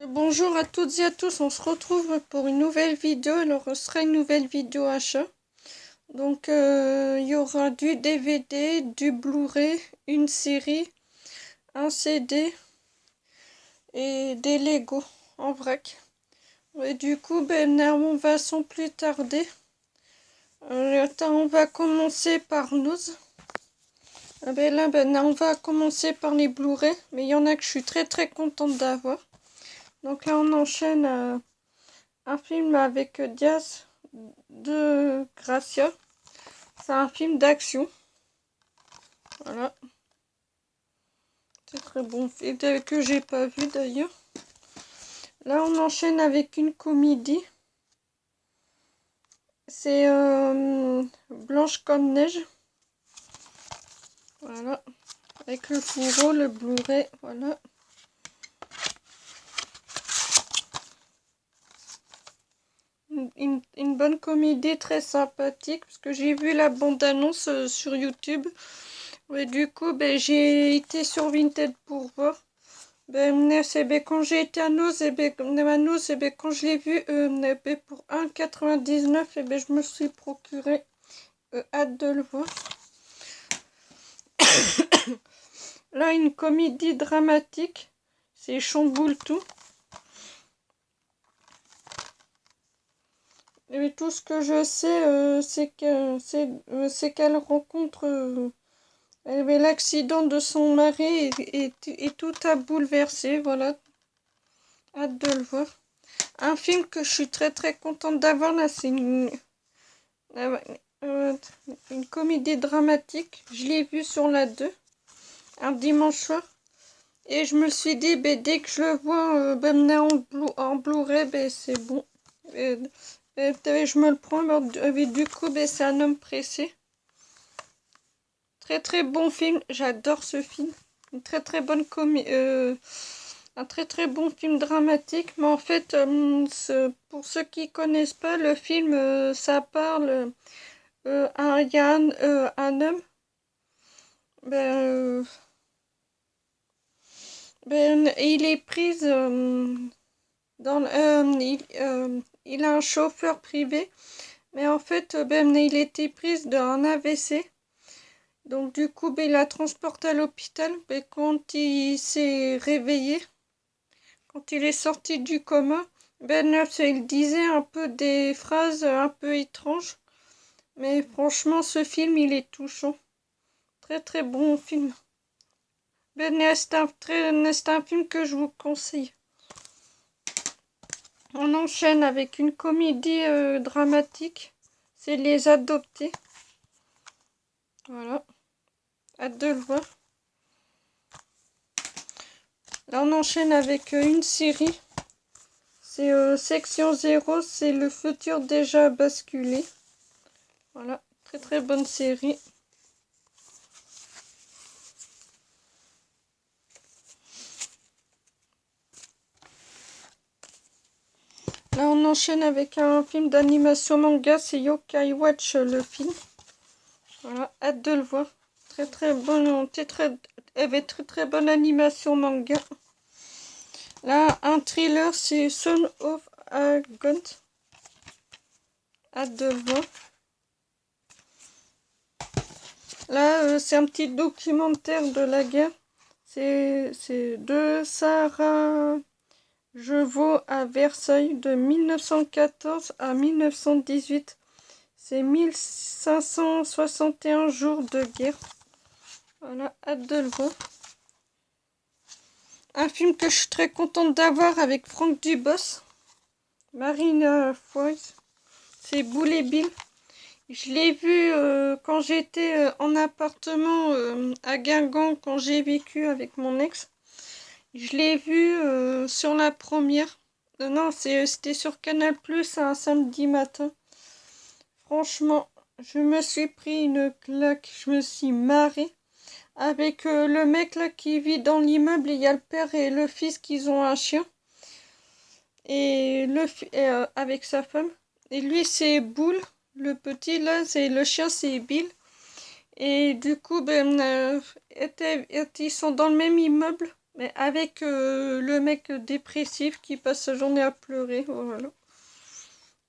Bonjour à toutes et à tous, on se retrouve pour une nouvelle vidéo. Alors ce sera une nouvelle vidéo achat. Donc il y aura du DVD, du Blu-ray, une série, un CD et des Lego en vrac. Et du coup on va sans plus tarder. On va commencer par nous. On va commencer par les Blu-ray, mais il y en a que je suis très contente d'avoir. Donc là on enchaîne un film avec Diaz de Gracia. C'est un film d'action. Voilà. C'est très bon film que j'ai pas vu d'ailleurs. Là on enchaîne avec une comédie. C'est Blanche comme neige. Voilà. Avec le fourreau, le Blu-ray. Voilà. Une bonne comédie très sympathique. Parce que j'ai vu la bande-annonce sur YouTube. Et du coup, j'ai été sur Vinted pour voir. Quand j'ai été à Noz, quand je l'ai vu pour 1,99 €, je me suis procuré. Hâte de le voir. Là, une comédie dramatique. C'est Chamboule tout. Et tout ce que je sais, c'est qu'elle rencontre l'accident de son mari et tout a bouleversé. Voilà. Hâte de le voir. Un film que je suis très contente d'avoir là, c'est euh, une comédie dramatique. Je l'ai vu sur la 2 un dimanche soir. Et je me suis dit, dès que je le vois en Blu-ray, c'est bon. Je me le prends. Du coup, c'est Un homme pressé. Très bon film. J'adore ce film. Une très bonne comédie. Un très bon film dramatique. Mais en fait, pour ceux qui connaissent pas, le film, ça parle. Il y a un homme. Il est pris il a un chauffeur privé, mais en fait, il était pris d'un AVC. Donc du coup, il l'a transporté à l'hôpital. Quand il s'est réveillé, quand il est sorti du coma, il disait un peu des phrases un peu étranges. Mais franchement, ce film, il est touchant. Très bon film. C'est un film que je vous conseille. On enchaîne avec une comédie dramatique. C'est Les Adoptés. Voilà. Hâte de le voir. Là, on enchaîne avec une série. C'est Section 0. C'est le futur déjà basculé. Voilà. Très bonne série. Là, on enchaîne avec un film d'animation manga. C'est Yokai Watch, le film. Voilà. Hâte de le voir. Très bonne. Très bonne animation manga. Là, un thriller, c'est Son of a Gun. Hâte de le voir. Là, c'est un petit documentaire de la guerre. C'est de Sarajevo à Versailles de 1914 à 1918. C'est 1561 jours de guerre. Voilà, hâte de le voir. Un film que je suis très contente d'avoir avec Franck Dubosc. Marina Foïs. C'est Boulet Bill. Je l'ai vu quand j'étais en appartement à Guingamp, quand j'ai vécu avec mon ex. Je l'ai vu sur la première. Non, c'était sur Canal+, un samedi matin. Franchement, je me suis pris une claque. Je me suis marrée. Avec le mec là qui vit dans l'immeuble, il y a le père et le fils qui ont un chien. Et avec sa femme. Et lui, c'est Boule. Le petit là, c'est le chien, c'est Bill. Et du coup, ils sont dans le même immeuble. Mais avec le mec dépressif qui passe sa journée à pleurer, voilà.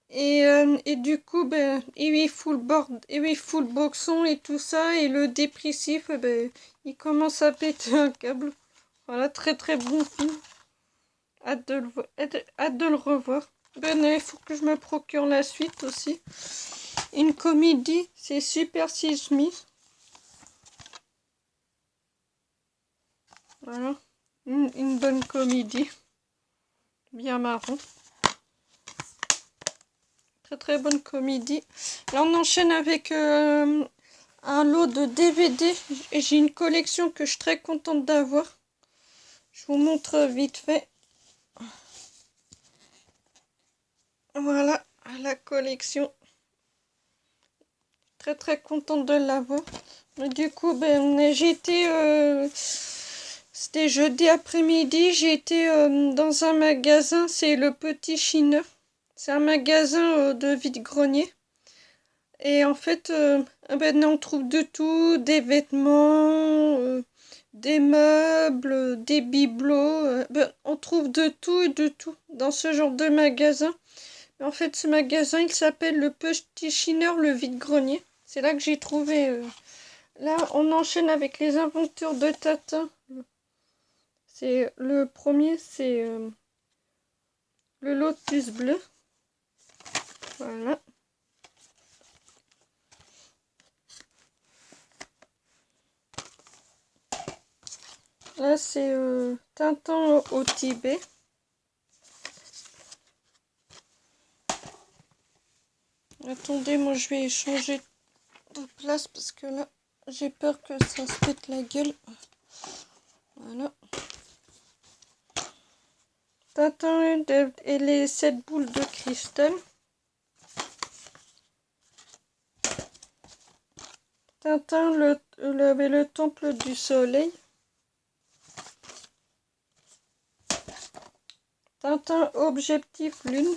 Et du coup, ben, il fout le boxon et tout ça, et le dépressif, ben, il commence à péter un câble. Voilà, très très bon film. Hâte de le revoir. Ben, il faut que je me procure la suite aussi. Une comédie, c'est Super Size Me. Voilà, une bonne comédie, bien marrant. Très très bonne comédie. Là, on enchaîne avec un lot de DVD. Et j'ai une collection que je suis très contente d'avoir. Je vous montre vite fait. Voilà, la collection. Très très contente de l'avoir. Du coup, ben, c'était jeudi après-midi. J'étais dans un magasin. C'est le Petit China. C'est un magasin de vide-grenier. Et en fait, ben, on trouve de tout, des vêtements, des meubles, des bibelots. Ben, on trouve de tout et de tout dans ce genre de magasin. Mais en fait, ce magasin, il s'appelle le Petit Chineur, le vide-grenier. C'est là que j'ai trouvé. Là, on enchaîne avec les inventeurs de Tatin. C'est le premier, c'est le Lotus bleu. Voilà. Là, c'est Tintin au Tibet. Attendez, moi je vais changer de place parce que là, j'ai peur que ça se pète la gueule. Voilà. Tintin et les 7 boules de cristal. Tintin, le temple du soleil. Tintin, objectif lune.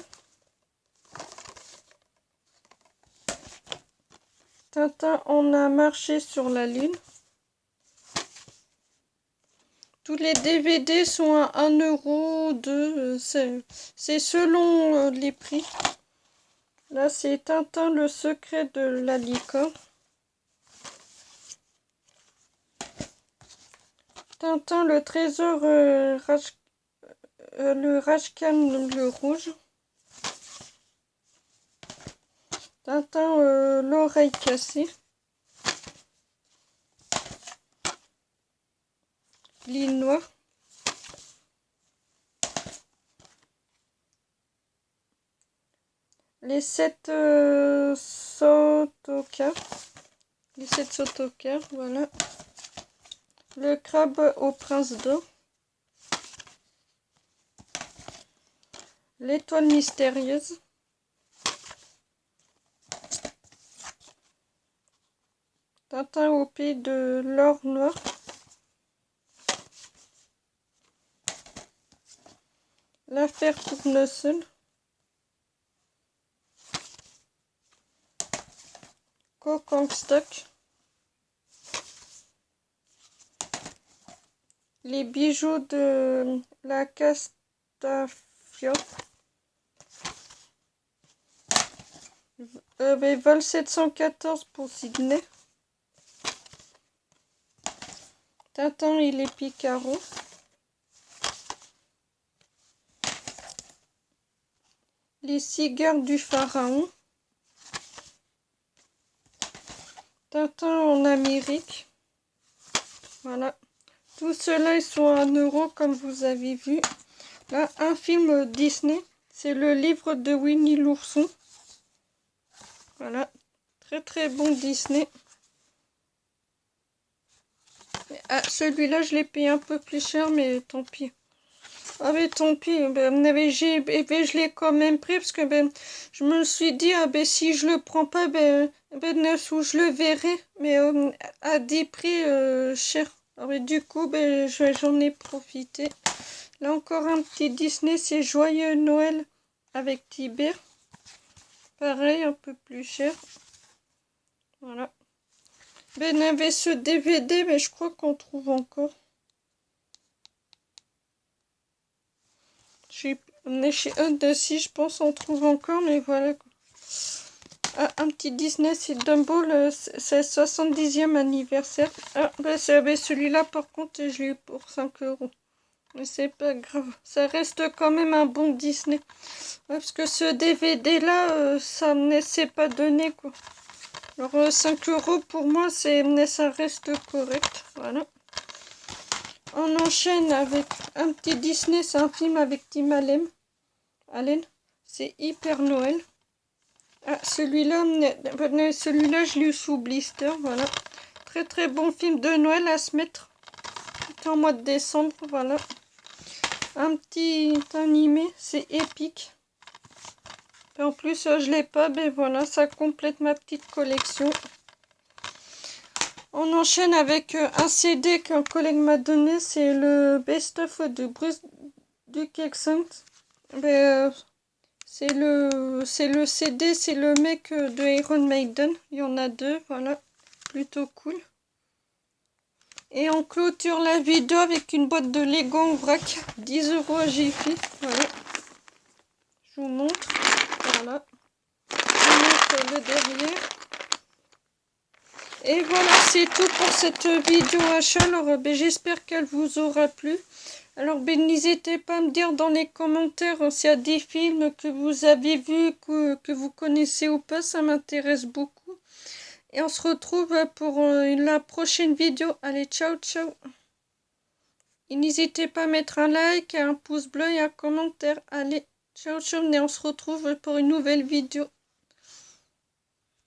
Tintin, on a marché sur la lune. Tous les DVD sont à 1 euro, 2, c'est selon les prix. Là, c'est Tintin, le secret de la licorne. Tintin, le trésor, le Rajkan, le rouge. Tintin, l'oreille cassée. L'île noire. Les 7 Sotoka. Les 7 Sotoka, voilà. Le crabe au prince d'or. L'étoile mystérieuse. Tintin au pays de l'or noir. L'affaire Tournesol. Kokangstock. Les bijoux de la Castafiore. Vol 714 pour Sydney. Tintin et les Picaros. Les cigares du pharaon. Tintin en Amérique. Voilà. Tout cela, ils sont à 1 euro comme vous avez vu. Là, un film Disney. C'est le livre de Winnie l'ourson. Voilà. Très très bon Disney. Ah, celui-là, je l'ai payé un peu plus cher, mais tant pis. Ah mais tant pis, je l'ai quand même pris parce que je me suis dit, ah ben si je le prends pas, ou je le verrai, mais à des prix chers. Ah, mais du coup, j'en ai profité. Là encore un petit Disney, c'est Joyeux Noël avec Tibère. Pareil, un peu plus cher. Voilà. Il y avait ce DVD, mais je crois qu'on trouve encore. On est chez Hunt, si je pense on trouve encore, mais voilà. Ah, un petit Disney, c'est Dumbo, c'est le 70e anniversaire. Ah, bah, celui-là, par contre, je l'ai eu pour 5 euros. Mais c'est pas grave, ça reste quand même un bon Disney. Ouais, parce que ce DVD-là, ça me laissait pas donné, quoi. Alors, 5 euros pour moi, ça reste correct. Voilà. On enchaîne avec un petit Disney, c'est un film avec Tim Allen. C'est Hyper Noël. Ah, celui-là, je l'ai eu sous blister, voilà. Très très bon film de Noël à se mettre. C'était en mois de décembre, voilà. Un petit animé, c'est épique. Et en plus, je l'ai pas, mais voilà, ça complète ma petite collection. On enchaîne avec un CD qu'un collègue m'a donné, c'est le best-of de Bruce Dickinson. C'est le CD, c'est le mec de Iron Maiden. Il y en a deux, voilà. Plutôt cool. Et on clôture la vidéo avec une boîte de Lego en vrac. 10 euros à Jiffy. Voilà. Je vous montre. Voilà. Je vous montre le derrière. Et voilà, c'est tout pour cette vidéo achat. Alors, j'espère qu'elle vous aura plu. Alors, n'hésitez pas à me dire dans les commentaires s'il y a des films que vous avez vus, que vous connaissez ou pas. Ça m'intéresse beaucoup. Et on se retrouve pour la prochaine vidéo. Allez, ciao, ciao. Et n'hésitez pas à mettre un like, un pouce bleu et un commentaire. Allez, ciao, ciao. Et on se retrouve pour une nouvelle vidéo.